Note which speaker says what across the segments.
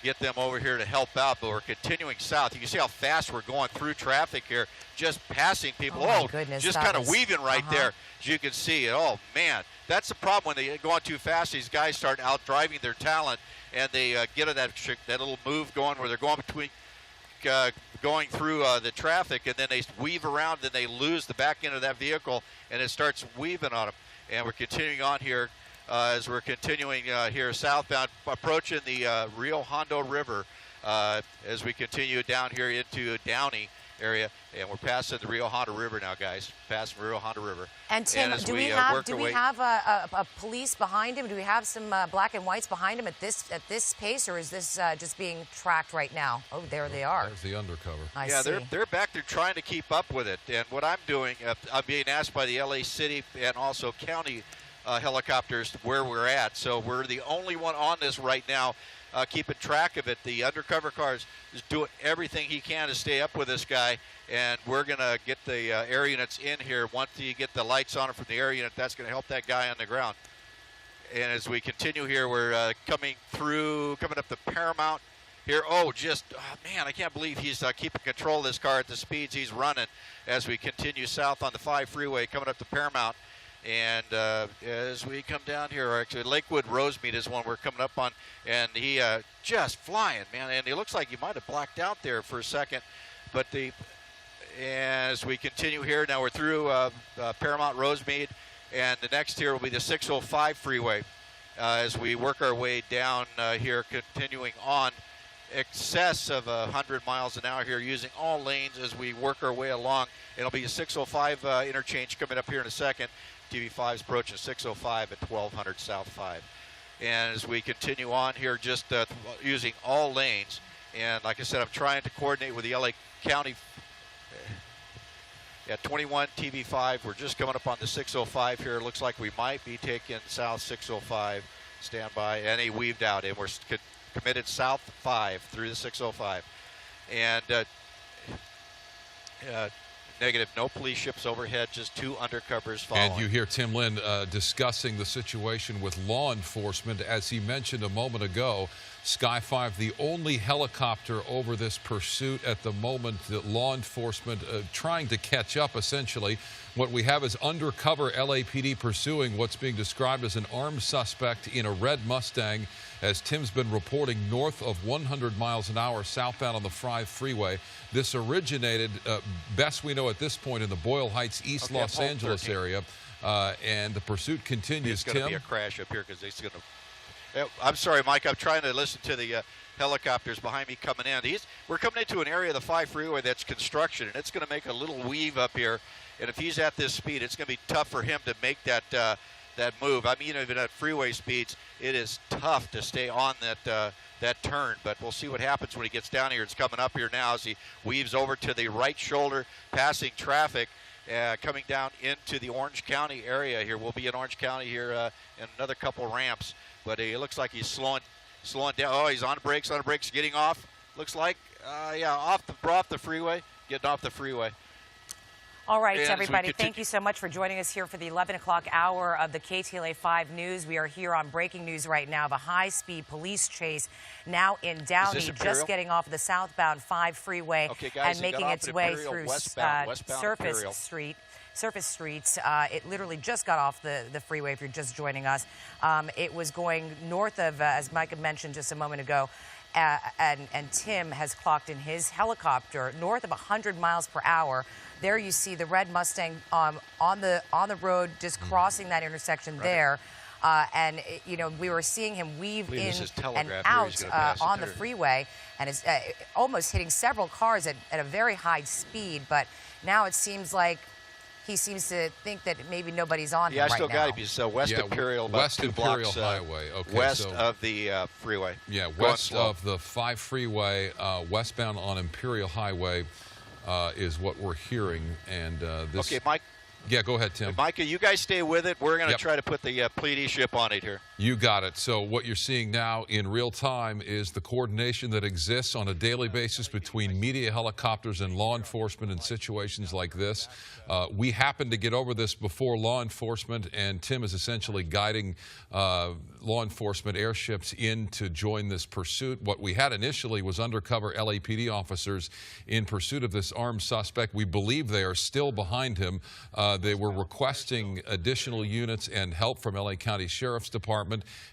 Speaker 1: get them over here to help out, but we're continuing south. You can see how fast we're going through traffic here, just passing people.
Speaker 2: Oh, goodness,
Speaker 1: just kind of weaving right there, as you can see. Oh, man, that's the problem when they go on too fast. These guys start out-driving their talent, and they get that little move going where they're going between going through the traffic, and then they weave around, and they lose the back end of that vehicle, and it starts weaving on them. And we're continuing on here as we're continuing here southbound, approaching the Rio Hondo River as we continue down here into Downey area, and we're passing the Rio Hondo River now, guys. Passing Rio Hondo River.
Speaker 2: And Tim, do we have a police behind him? Do we have some black and whites behind him at this pace, or is this just being tracked right now? Oh, there they are.
Speaker 3: There's the undercover.
Speaker 2: I see.
Speaker 1: They're back there trying to keep up with it. And what I'm doing, I'm being asked by the LA City and also county helicopters where we're at. So we're the only one on this right now, keeping track of it. The undercover car is doing everything he can to stay up with this guy, and we're going to get the air units in here. Once you get the lights on from the air unit, that's going to help that guy on the ground. And as we continue here, we're coming up the Paramount here. Oh, man, I can't believe he's keeping control of this car at the speeds he's running as we continue south on the 5 freeway, coming up to Paramount. And as we come down here, actually Lakewood Rosemead is one we're coming up on, and he just flying, man. And it looks like he might have blacked out there for a second. But as we continue here, now we're through Paramount Rosemead, and the next here will be the 605 freeway as we work our way down here, continuing on excess of 100 miles an hour here, using all lanes as we work our way along. It'll be a 605 interchange coming up here in a second. TV5 is approaching 605 at 1200 South 5. And as we continue on here, just using all lanes, and like I said, I'm trying to coordinate with the LA County. At 21 TV5, we're just coming up on the 605 here. It looks like we might be taking south 605. Stand by, and he weaved out, and we're committed south 5 through the 605. And negative, no police ships overhead, just 2 undercovers following.
Speaker 3: And you hear Tim Lynn discussing the situation with law enforcement. As he mentioned a moment ago, Sky 5, the only helicopter over this pursuit at the moment, that law enforcement trying to catch up, essentially. What we have is undercover LAPD pursuing what's being described as an armed suspect in a red Mustang, as Tim's been reporting, north of 100 miles an hour southbound on the 5 freeway. This originated, best we know at this point, in the Boyle Heights, East Los Angeles area, and the pursuit continues.
Speaker 1: It's going to be a crash up here because they're going to. I'm sorry, Mike. I'm trying to listen to the helicopters behind me coming in. We're coming into an area of the 5 freeway that's construction, and it's going to make a little weave up here. And if he's at this speed, it's going to be tough for him to make that move. I mean, even at freeway speeds, it is tough to stay on that turn. But we'll see what happens when he gets down here. It's coming up here now as he weaves over to the right shoulder, passing traffic, coming down into the Orange County area here. We'll be in Orange County here in another couple ramps. But it looks like he's slowing down. Oh, he's on brakes, getting off. Looks like, off the freeway, getting off the freeway.
Speaker 2: All right, everybody, thank you so much for joining us here for the 11 o'clock hour of the KTLA 5 News. We are here on breaking news right now. The high-speed police chase now in Downey, just getting off the southbound 5 freeway and making its way through surface streets. It literally just got off the freeway if you're just joining us. It was going north of, as Micah mentioned just a moment ago, and Tim has clocked in his helicopter north of 100 miles per hour. There you see the red Mustang on the road, just crossing that intersection there. And, you know, we were seeing him weave in and out on the freeway, and is almost hitting several cars at a very high speed. But now it seems like he seems to think that maybe nobody's on him right now.
Speaker 1: Yeah, I still got him. He's West Imperial, about
Speaker 3: West
Speaker 1: 2
Speaker 3: Imperial
Speaker 1: blocks
Speaker 3: Highway. Okay,
Speaker 1: west of the freeway.
Speaker 3: Yeah, west of the 5 freeway, westbound on Imperial Highway is what we're hearing. And this.
Speaker 1: Okay, Mike.
Speaker 3: Yeah, go ahead, Tim.
Speaker 1: Micah, you guys stay with it. We're going to try to put the Pleiades ship on it here.
Speaker 3: You got it. So what you're seeing now in real time is the coordination that exists on a daily basis between media helicopters and law enforcement in situations like this. We happened to get over this before law enforcement, and Tim is essentially guiding law enforcement airships in to join this pursuit. What we had initially was undercover LAPD officers in pursuit of this armed suspect. We believe they are still behind him. They were requesting additional units and help from LA County Sheriff's Department.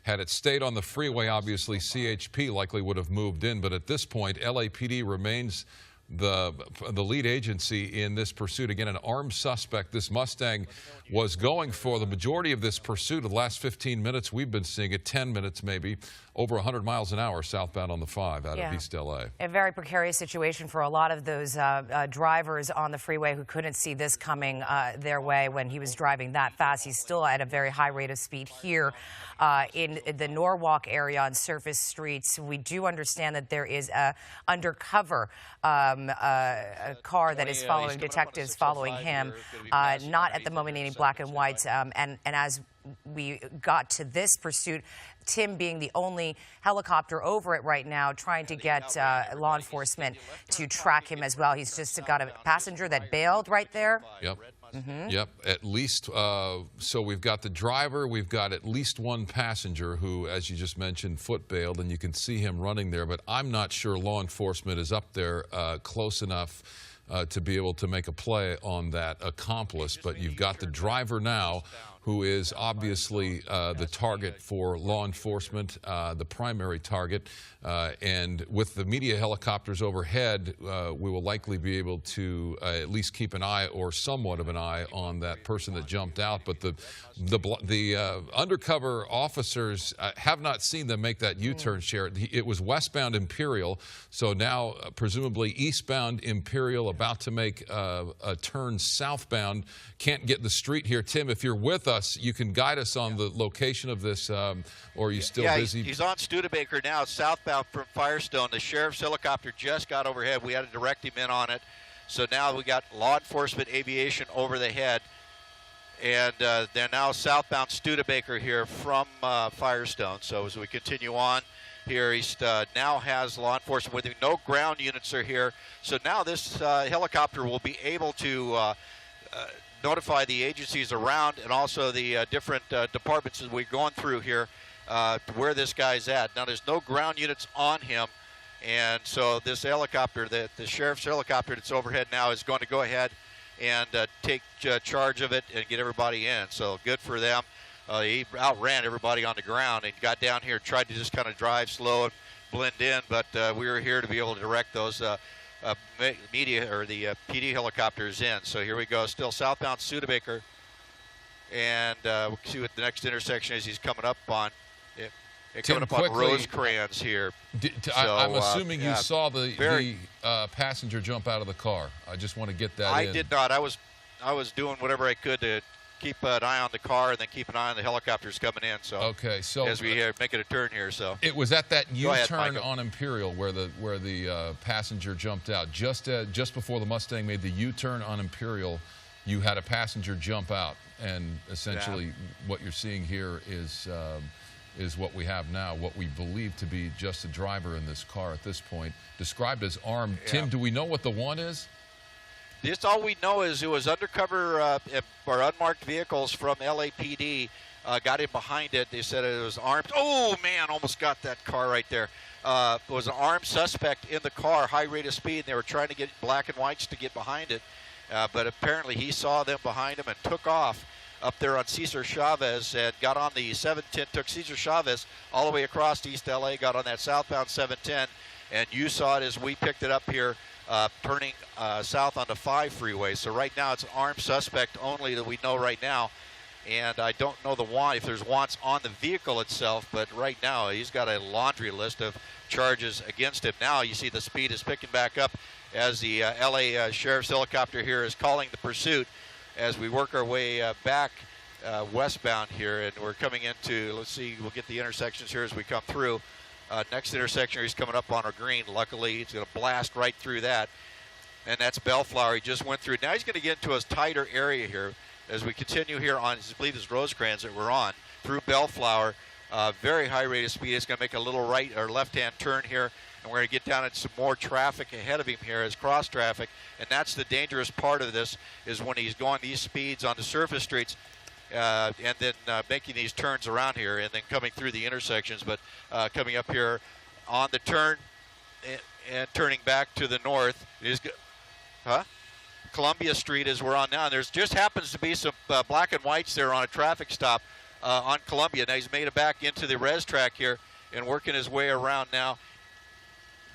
Speaker 3: Had it stayed on the freeway, obviously CHP likely would have moved in, but at this point LAPD remains the lead agency in this pursuit. Again, an armed suspect. This Mustang was going for the majority of this pursuit. The last 15 minutes we've been seeing it, 10 minutes maybe, over 100 miles an hour southbound on the 5 out of East LA.
Speaker 2: A very precarious situation for a lot of those drivers on the freeway who couldn't see this coming their way when he was driving that fast. He's still at a very high rate of speed here in the Norwalk area on surface streets. We do understand that there is a undercover a car that is following, detectives following him. Not at the moment any black and whites. And as we got to this pursuit, Tim being the only helicopter over it right now, trying to get law enforcement to track him as well. He's just got a passenger that bailed right there.
Speaker 3: Yep. Yep, at least, so we've got the driver, we've got at least one passenger who, as you just mentioned, foot bailed, and you can see him running there, but I'm not sure law enforcement is up there close enough to be able to make a play on that accomplice. But you've got the driver now, who is obviously the target for law enforcement, the primary target. And with the media helicopters overhead, we will likely be able to at least keep an eye, or somewhat of an eye, on that person that jumped out. But the undercover officers have not seen them make that U-turn, Sharon. It was westbound Imperial, so now presumably eastbound Imperial, about to make a turn southbound. Can't get the street here. Tim, if you're with us, you can guide us on the location of this, or are you still busy?
Speaker 1: He's on Studebaker now, southbound from Firestone. The sheriff's helicopter just got overhead. We had to direct him in on it. So now we got law enforcement aviation over the head. And they're now southbound Studebaker here from Firestone. So as we continue on here, he now has law enforcement with him. No ground units are here. So now this helicopter will be able to notify the agencies around, and also the different departments as we're going through here, where this guy's at. Now there's no ground units on him, and so this helicopter, the sheriff's helicopter that's overhead now, is going to go ahead and take charge of it and get everybody in. So good for them. He outran everybody on the ground and got down here, tried to just kind of drive slow and blend in, but we were here to be able to direct those media, or the PD helicopters in. So here we go, still southbound Studebaker, and we'll see what the next intersection is he's coming up on. Coming up on Rosecrans here.
Speaker 3: I'm assuming you saw the passenger jump out of the car. I just want to get that in.
Speaker 1: I did not. I was doing whatever I could to keep an eye on the car and then keep an eye on the helicopters coming in. So
Speaker 3: okay, so
Speaker 1: as we make it a turn here, so
Speaker 3: it was at that U-turn on Imperial where the passenger jumped out. Just before the Mustang made the U-turn on Imperial, you had a passenger jump out, and essentially what you're seeing here is what we have now, what we believe to be just a driver in this car at this point, described as armed. Tim, do we know what the one is?
Speaker 1: Just all we know is it was undercover or unmarked vehicles from LAPD got in behind it. They said it was armed. Oh, man, almost got that car right there. It was an armed suspect in the car, high rate of speed. They were trying to get black and whites to get behind it, but apparently he saw them behind him and took off up there on Cesar Chavez and got on the 710, took Cesar Chavez all the way across to East LA, got on that southbound 710, and you saw it as we picked it up here, turning south onto 5 freeway. So right now it's an armed suspect only that we know right now, and I don't know if there's wants on the vehicle itself, but right now he's got a laundry list of charges against him. Now you see the speed is picking back up as the LA Sheriff's helicopter here is calling the pursuit as we work our way back westbound here, and we're coming into, let's see, we'll get the intersections here as we come through. Next intersection, he's coming up on our green. Luckily, he's going to blast right through that, and that's Bellflower. He just went through. Now he's going to get into a tighter area here as we continue here on, I believe it's Rosecrans that we're on, through Bellflower. Very high rate of speed. It's going to make a little right or left-hand turn here, and we're going to get down into some more traffic ahead of him here as cross traffic. And that's the dangerous part of this, is when he's going these speeds on the surface streets. And then making these turns around here and then coming through the intersections, but coming up here on the turn and turning back to the north is Columbia Street is we're on now. And there's just happens to be some black and whites there on a traffic stop on Columbia. Now he's made it back into the res track here and working his way around now.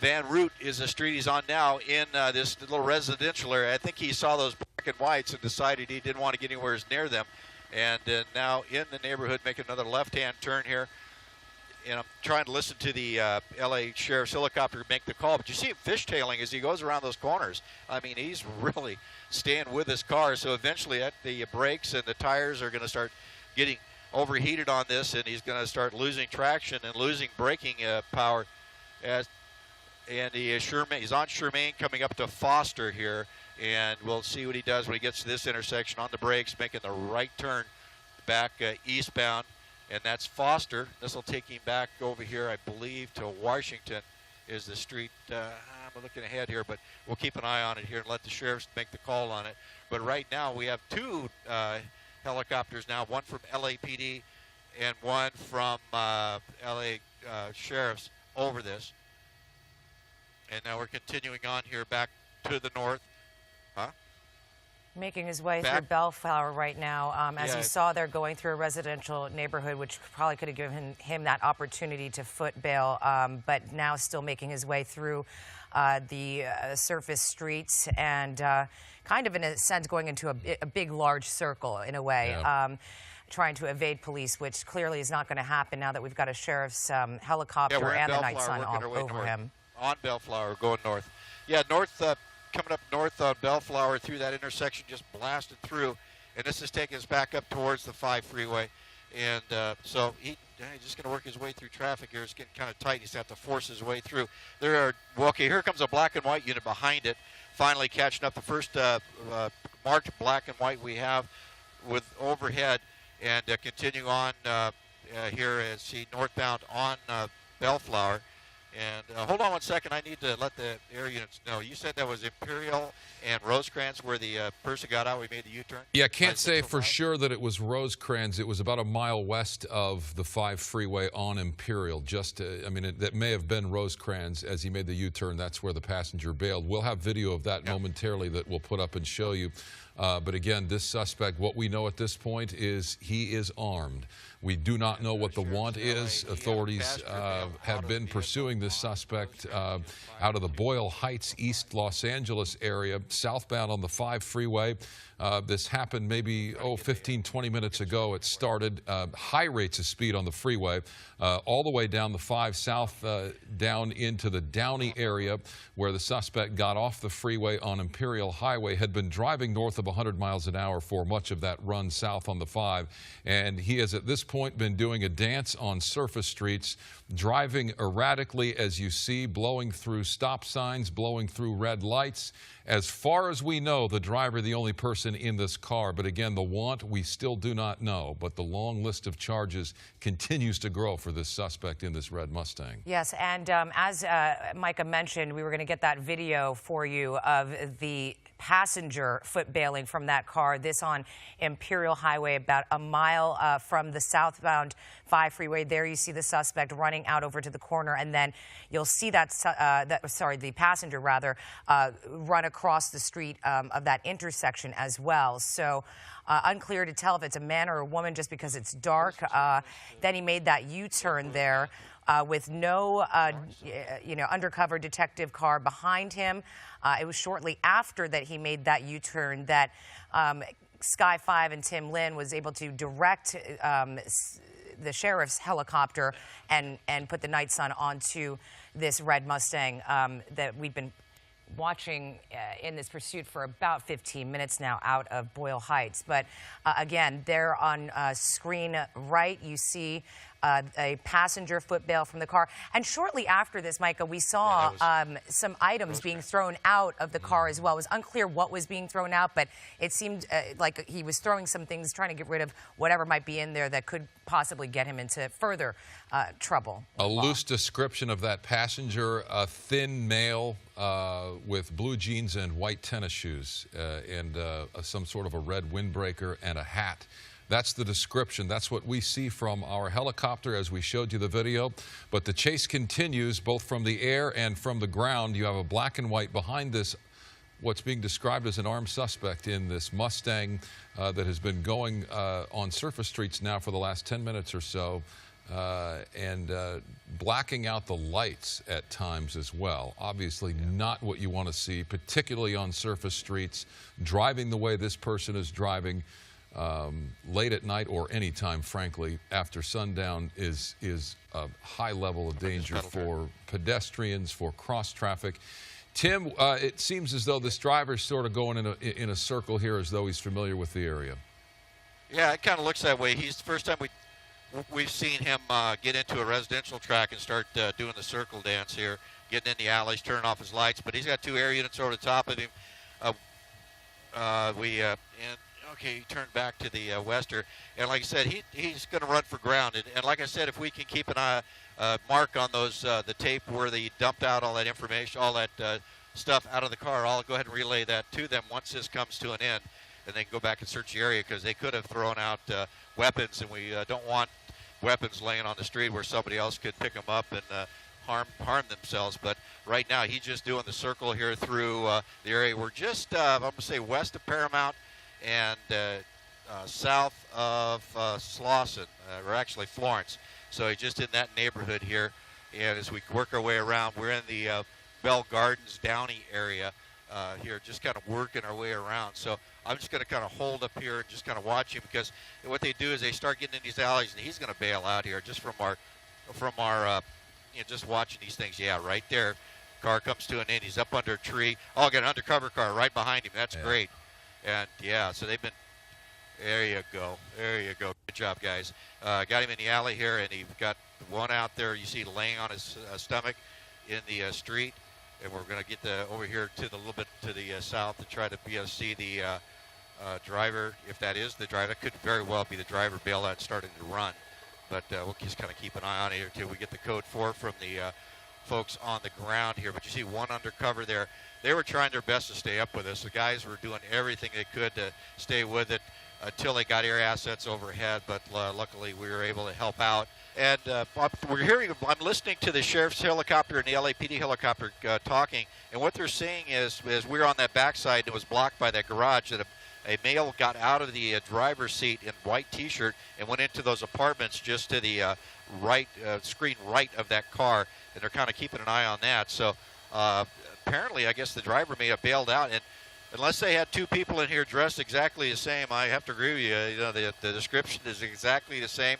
Speaker 1: Van Root is the street he's on now in this little residential area. I think he saw those black and whites and decided he didn't want to get anywhere near them. And now in the neighborhood, make another left-hand turn here. And I'm trying to listen to the L.A. Sheriff's helicopter make the call. But you see him fishtailing as he goes around those corners. I mean, he's really staying with his car. So eventually the brakes and the tires are going to start getting overheated on this. And he's going to start losing traction and losing braking power. And he's on Shermaine coming up to Foster here. And we'll see what he does when he gets to this intersection on the brakes, making the right turn back eastbound. And that's Foster. This will take him back over here, I believe, to Washington is the street. I'm looking ahead here, but we'll keep an eye on it here and let the sheriffs make the call on it. But right now we have two helicopters now, one from LAPD and one from LA Sheriffs over this. And now we're continuing on here back to the north.
Speaker 2: Making his way through Bellflower right now. As you saw, they're going through a residential neighborhood, which probably could have given him that opportunity to foot bail, but now still making his way through the surface streets and kind of, in a sense, going into a big, large circle in a way. Yeah. Trying to evade police, which clearly is not going to happen now that we've got a sheriff's helicopter and the night sun over him.
Speaker 1: On Bellflower, going north. Yeah, north. Coming up north on Bellflower through that intersection, just blasted through, and this is taking us back up towards the 5 freeway. And so he's just going to work his way through traffic here. It's getting kind of tight. He's going to have to force his way through. Okay, here comes a black and white unit behind it, finally catching up. The first marked black and white we have with overhead, and continuing on here as he northbound on Bellflower. And hold on one second. I need to let the air units know. You said that was Imperial and Rosecrans where the person got out. We made the U-turn.
Speaker 3: Yeah, can't say for sure that it was Rosecrans. It was about a mile west of the 5 freeway on Imperial. That may have been Rosecrans as he made the U-turn. That's where the passenger bailed. We'll have video of that momentarily that we'll put up and show you. But again, this suspect, what we know at this point is he is armed. We do not know what the want is. Authorities have been pursuing this suspect out of the Boyle Heights, East Los Angeles area, southbound on the 5 freeway. This happened maybe, 15, 20 minutes ago. It started high rates of speed on the freeway, all the way down the 5 south, down into the Downey area, where the suspect got off the freeway on Imperial Highway, had been driving north of 100 miles an hour for much of that run south on the 5. And he has at this point been doing a dance on surface streets, driving erratically, as you see, blowing through stop signs, blowing through red lights. As far as we know, the driver, the only person in this car. But again, the want, we still do not know. But the long list of charges continues to grow for this suspect in this red Mustang.
Speaker 2: Yes, and as Micah mentioned, we were going to get that video for you of the passenger foot bailing from that car. This on Imperial Highway, about a mile from the southbound 5 freeway. There you see the suspect running out over to the corner, and then you'll see the passenger rather run across the street of that intersection as well. So unclear to tell if it's a man or a woman just because it's dark. Then he made that U-turn there with no undercover detective car behind him. It was shortly after that he made that U-turn that Sky 5 and Tim Lynn was able to direct the sheriff's helicopter and put the night sun onto this red Mustang that we've been watching in this pursuit for about 15 minutes now out of Boyle Heights. But again, there on screen right, you see a passenger foot bail from the car. And shortly after this, Micah, we saw some items being thrown out of the car as well. It was unclear what was being thrown out, but it seemed like he was throwing some things, trying to get rid of whatever might be in there that could possibly get him into further trouble.
Speaker 3: A loose description of that passenger: a thin male with blue jeans and white tennis shoes and some sort of a red windbreaker and a hat. That's the description. That's what we see from our helicopter as we showed you the video. But the chase continues both from the air and from the ground. You have a black and white behind this, what's being described as an armed suspect in this Mustang that has been going on surface streets now for the last 10 minutes or so. And blacking out the lights at times as well. Obviously not what you want to see, particularly on surface streets. Driving the way this person is driving late at night or any time, frankly, after sundown is a high level of danger for pedestrians, for cross traffic. Tim, it seems as though this driver's sort of going in a circle here, as though he's familiar with the area.
Speaker 1: Yeah, it kind of looks that way. He's the first time we've seen him get into a residential track and start doing the circle dance here, getting in the alleys, turning off his lights. But he's got 2 air units over the top of him. Okay, he turned back to the Wester, and like I said, he's going to run for ground. And like I said, if we can keep an eye, mark on those the tape where they dumped out all that information, all that stuff out of the car, I'll go ahead and relay that to them once this comes to an end, and they can go back and search the area, because they could have thrown out weapons, and we don't want weapons laying on the street where somebody else could pick them up and harm themselves. But right now, he's just doing the circle here through the area. We're just I'm going to say west of Paramount and south of Slauson, or actually Florence. So he's just in that neighborhood here. And as we work our way around, we're in the Bell Gardens, Downey area here, just kind of working our way around. So I'm just going to kind of hold up here and just kind of watch him, because what they do is they start getting in these alleys, and he's going to bail out here just from our just watching these things. Yeah, right there. Car comes to an end. He's up under a tree. Oh, got an undercover car right behind him. That's great. And, yeah, so they've been – there you go. There you go. Good job, guys. Got him in the alley here, and he's got one out there you see laying on his stomach in the street. And we're going to get over here to the little bit to the south to try to see the driver, if that is the driver. That could very well be the driver bailed out and starting to run. But we'll just kind of keep an eye on it here until we get the code 4 from the folks on the ground here. But you see one undercover there. They were trying their best to stay up with us. The guys were doing everything they could to stay with it until they got air assets overhead, but luckily we were able to help out. And I'm listening to the sheriff's helicopter and the LAPD helicopter talking, and what they're saying is we were on that backside and it was blocked by that garage, that a male got out of the driver's seat in white T-shirt and went into those apartments just to the screen right of that car, and they're kind of keeping an eye on that. So apparently, I guess the driver may have bailed out, and unless they had 2 people in here dressed exactly the same, I have to agree with you. You know, the description is exactly the same.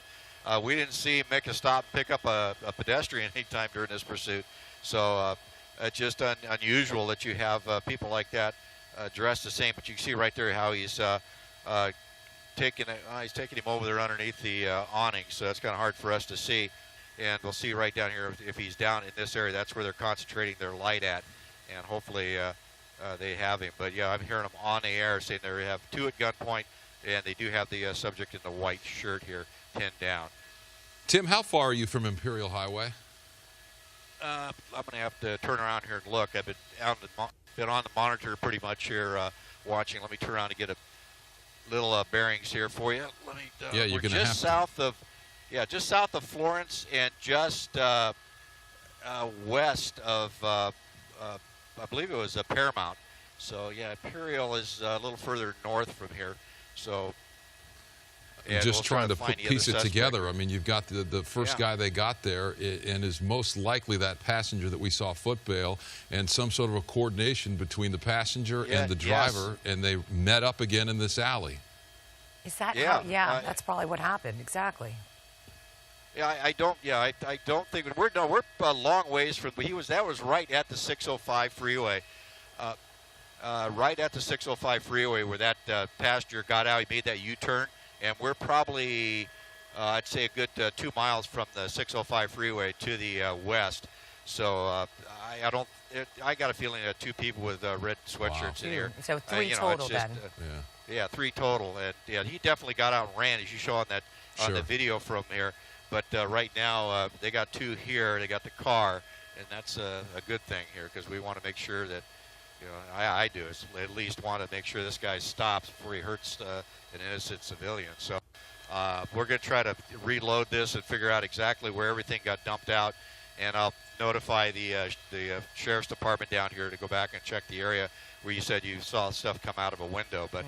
Speaker 1: We didn't see him make a stop, pick up a pedestrian anytime during this pursuit. So it's just unusual that you have people like that dressed the same. But you can see right there how he's taking him over there underneath the awning. So that's kind of hard for us to see. And we'll see right down here if he's down in this area. That's where they're concentrating their light at. And hopefully they have him. But, yeah, I'm hearing them on the air saying they have 2 at gunpoint, and they do have the subject in the white shirt here pinned down.
Speaker 3: Tim, how far are you from Imperial Highway?
Speaker 1: I'm going to have to turn around here and look. I've been on the monitor pretty much here watching. Let me turn around to get a little bearings here for you.
Speaker 3: Yeah, you're going to have
Speaker 1: just south of Florence and just west of, I believe it was Paramount. So, yeah, Imperial is a little further north from here. So,
Speaker 3: and just trying to piece it together. I mean, you've got the first guy they got there, and is most likely that passenger that we saw foot bail, and some sort of a coordination between the passenger and the driver, and they met up again in this alley.
Speaker 2: Is that how? Yeah, that's probably what happened. Exactly.
Speaker 1: Yeah, I don't think we're a long ways from. That was right at the 605 freeway, right at the 605 freeway where that passenger got out. He made that U-turn, and we're probably I'd say a good 2 miles from the 605 freeway to the west. So I got a feeling that 2 people with red sweatshirts in here.
Speaker 2: So 3
Speaker 1: you know,
Speaker 2: total
Speaker 1: it's just,
Speaker 2: then.
Speaker 1: Yeah, 3 total. And yeah, he definitely got out and ran, as you show on that on the video from here. But right now they got 2 here. They got the car, and that's a good thing here because we want to make sure that, you know, I do at least want to make sure this guy stops before he hurts an innocent civilian. So we're going to try to reload this and figure out exactly where everything got dumped out, and I'll notify the sheriff's department down here to go back and check the area where you said you saw stuff come out of a window. But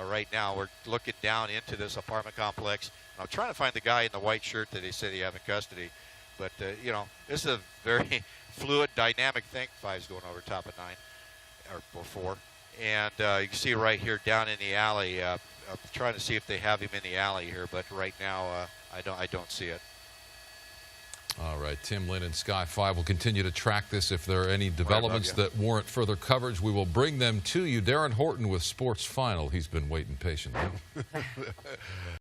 Speaker 1: right now we're looking down into this apartment complex. I'm trying to find the guy in the white shirt that they say they have in custody. But, you know, this is a very fluid, dynamic thing. 5's going over top of 9 or 4. And you can see right here down in the alley. I'm trying to see if they have him in the alley here, but right now I don't see it.
Speaker 3: All right, Tim Lynn and Sky 5 will continue to track this. If there are any developments that warrant further coverage, we will bring them to you. Darren Horton with Sports Final. He's been waiting patiently.